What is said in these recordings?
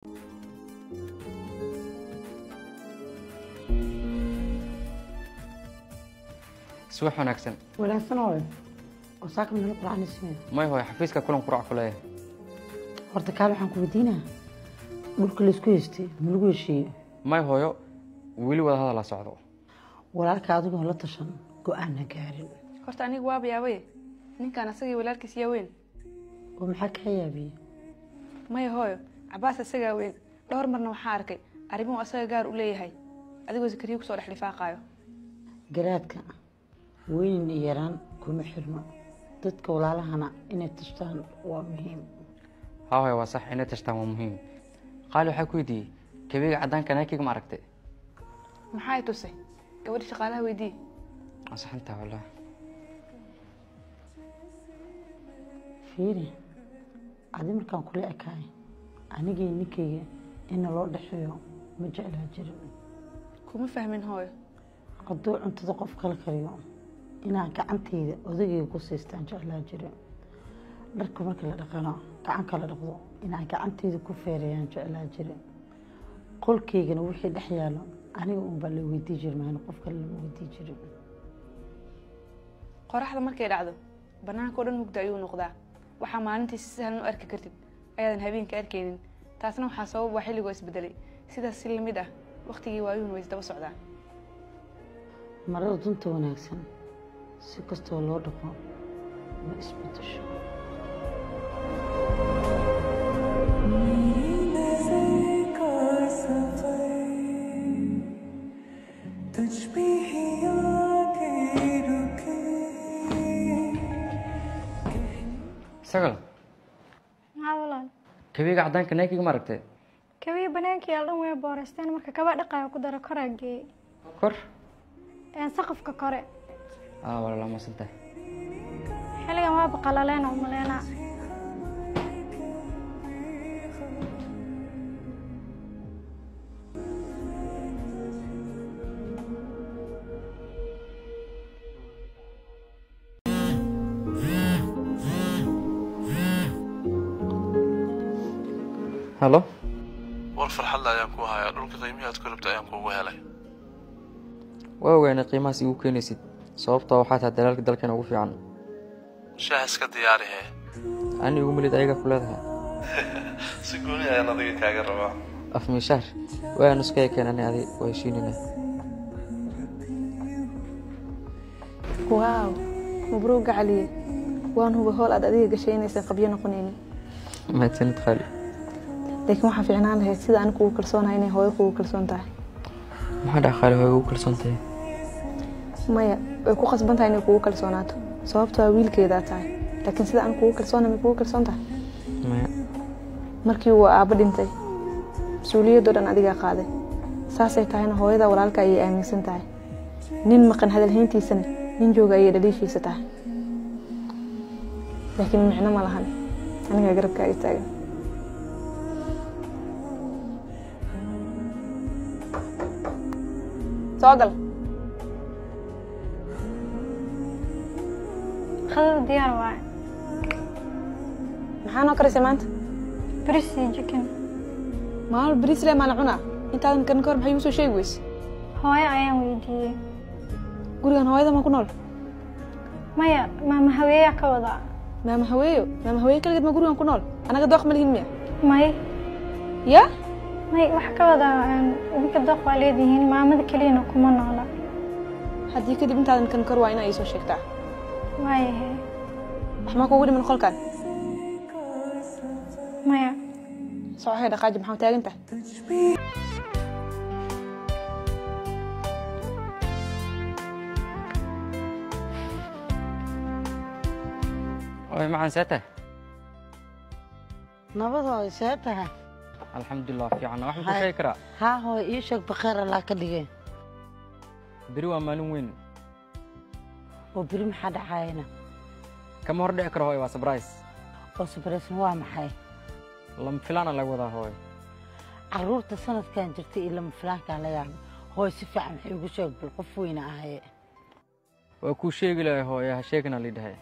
subax wanaagsan. wanaagsan oo saaka min quraan ismee may hooyo xafiiska kulan quraac ku leeyahay. horta kaal waxaan ku weydiinaa dhulka la isku heystay ma lagu heshiiyey? may hooyo weli wada hadal la socdo. walaalka adigu la tashan go'aan ha gaarin. horta anigu waa yaabay ninkan asagii walaalkiis yaa weyn oo maxaa ka yaabiyay? may hooyo cabaas asaga weyn dhowr marna waxaa arkay arrimo asaga gaar u leeyahay adigoo Zakariya ku soo dhex lifaaqayo. garaadka weyn iyo yaraan kuma xirma dadka walaalahana inay tashtaan waa muhiim. haa waa sax inay tashtaan waa muhiim. qaali waxa ku weydiiyay kabiga cadaanka naakiga ma aragtay? maxay tusay gabadha shaqaalaha weydii? asaxanta walaah. fiiri adi markaan kula ekaay anigii ninkayga in loo dhaxeeyo ma jeclaa jirin. kuma fahmin hooyo. hadduu cuntada qof kala kariyo inaan gacantayda odagayga ku siistaan jeclaa jirin. dharka marka la dhaqano gacan kala dhaqdo inaan gacantayda ku feerayaan jeclaa jirin. qolkaygana wixii dhex yaalo aniga uun baa la weydii jirmaan qof kale lama weydii jirin. qoraxda markay dhacdo banaanka oo dhan mugdi ayuu noqdaa. waxaa maalintii si sahlan u arki kartid ayaadan habeenka arkaynin. taasna waxaa sabab waa xilligoo isbedelay sidaas si lamid ah waqtigii waayuhuna way isdaba socdaan. marada dunta wanaagsan si kastoo loo dhaqo ma isbedesho. sagal walaal kabiga cadaanka naakiga ma aragtay? kabiga banaankii dhan way booreysteen marka kaba dhaqayo ku daro koraagii kor saqafka kore. walaal ma santa xiligan waa baqalaleen oo maleena. halo war farxad la ayaan ku hayaa dhulka qiimihiisa aad ku rabtay ayaan kuugu helay. waa weyn qiimahaas igu keenaysid sababtoo waxaa tahay dalaalka dalkan ugu fiican. shaah iska diyaarihe ani ugu milid ayaga ku leedahay si gooni ayaan adiga kaaga rabaa. afmishaar waa nuskay keenani adi way shiinina. waaw mabruuq cali waan hubo hool aad adiga gashaynaysan qabyo noqonaynin. ma tanid khali laakiin waxaa fiicnaan lahayd sida aan kugu kalsoonahay inay hooyo kugu kalsoon tahay. maxaa dhaqaale hooyo ugu kalsoon tahay? maya way ku qasban tahay inay kugu kalsoonaato sababtoo ah wiilkeeda tahay. laakiin sida aan kugu kalsoonahay kugu kalsoon tahay? maya markii uu aaba dhintay mas'uuliyadda dhan adiga qaaday. saasay tahayna hooyada walaalka ayay aaminsan tahay. nin maqan hadal hayntiisana nin jooga ayay dhaliishiisa tahay. laakiin micno ma lahan aniga garabkaaga taagan. soogal khadar diyaar waa maxaa noo karisay maanta? بريسي chicken. maal bariis le maal cuna intaadan kan kor maxay u soo sheegi weys? hooyo ayaan weydiiyey. gurigan hooyada ma ku nool? maya maama haweeya ka wada. maama haweeyo kaligeed ma gurigan ku nool? anaga dooq ma lihin miya? may ya may wax ka wada idinka dooq waa leedihiin maamada keliyana kuma noola. haddii kadib intaadan kan kor waa inaa ii soo sheegtaa. waayahay wax ma kugu dhiman qolkan? maya soo dhaqaaji maxaa taagan tahay? oy macaan seeta nabadoo seetaha alxamdulillah fiican wax ku sheegi karaa. haa hooy ii sheeg bakheer Allah ka dhigay. beri waa maalin weyn oo beri maxaa dhacayna? kama hor dhici karo hooyo waa surprise. oo surprise waa maxay? lama filaan laga wadaa hooyo. caruurta sanadkan jirtay iyo lama filaankan la yaab hooy si fiican waxay ugu sheeg bal qof weyn ahaye. waa ku sheegi lahay hooyo ha sheegna lidhahay.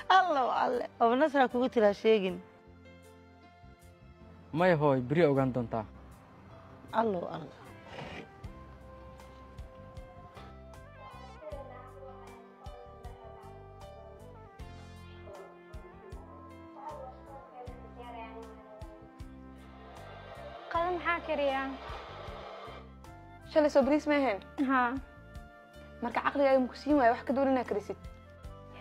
الله الله أو نصرة كوتي لا شيء maya hooy beri ogaan doontaa. allow alla qada maxaa kariyaa? shalay soo bariis ma ahayn haa marka caqligaaga maku siin waayo wax ka duwan inaad karisid.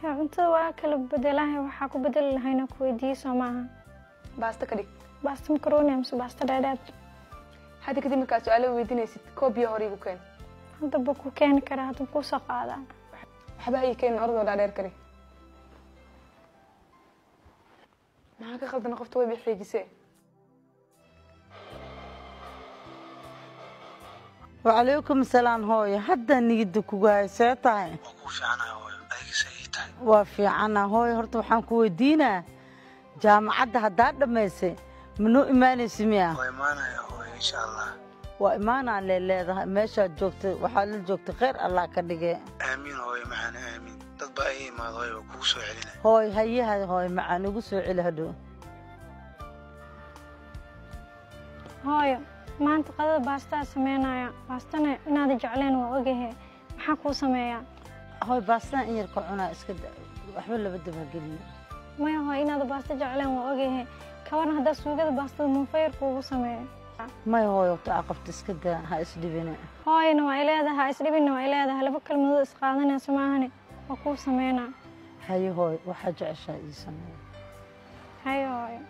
cuntada waa kala bedelahay, waxaa ku bedeli lahayna ku weydiiye soo maaha. baasta ka dhig. baasta makaroni mise baasta dhaadhaad? hadda kadib markaad su-aalo weydiinaysid koob biyo hore igu keen. haddaba ku keeni karaa, hadda kuu soo qaadaa. waxba ha ii keenin orodoo dhaadheer kari. maxaa ka khaldana qofta way bixiijisee. وعليكم السلام هوي هدا نيد كوغاي سيتاي وكو فيعنا هوي أيك سيتاي وفي عنا هوي هرتو waxaan ku weydiina jaamacada hadaa dhameysay minu iimaanaysi miya هوي مانا يا هوي إن شاء الله waa iimaanaan leedahay meesha joogtay waxa la joogtay khayr Allah ka dhigay آمين هوي معنا آمين تطبع أي ما هوي وكو سو علينا hooy hayaha hooy macaan ugu soo celi hadhow hooyo maanta qadada baastaa sameynaya. baastana inaad jecleen waa ogahay, maxaa kuu sameeyaa? hooy baastaan in yar ka cunaa iska waxba laba daba geliyo maya hooyo inaad baasta jecleen waa ogahay, kawarna haddaa suugada baastada muufayr kuugu sameeyo. may hooyo taa qabta iska daa ha isdhibina hooyana waa ileedahay, isdhibina waa ileedahay, laba kalmadood isqaadanaysa maahane waa kuu sameynaa. hayo hooy waxa jeceshaa ii sameeyo hayo hooyo.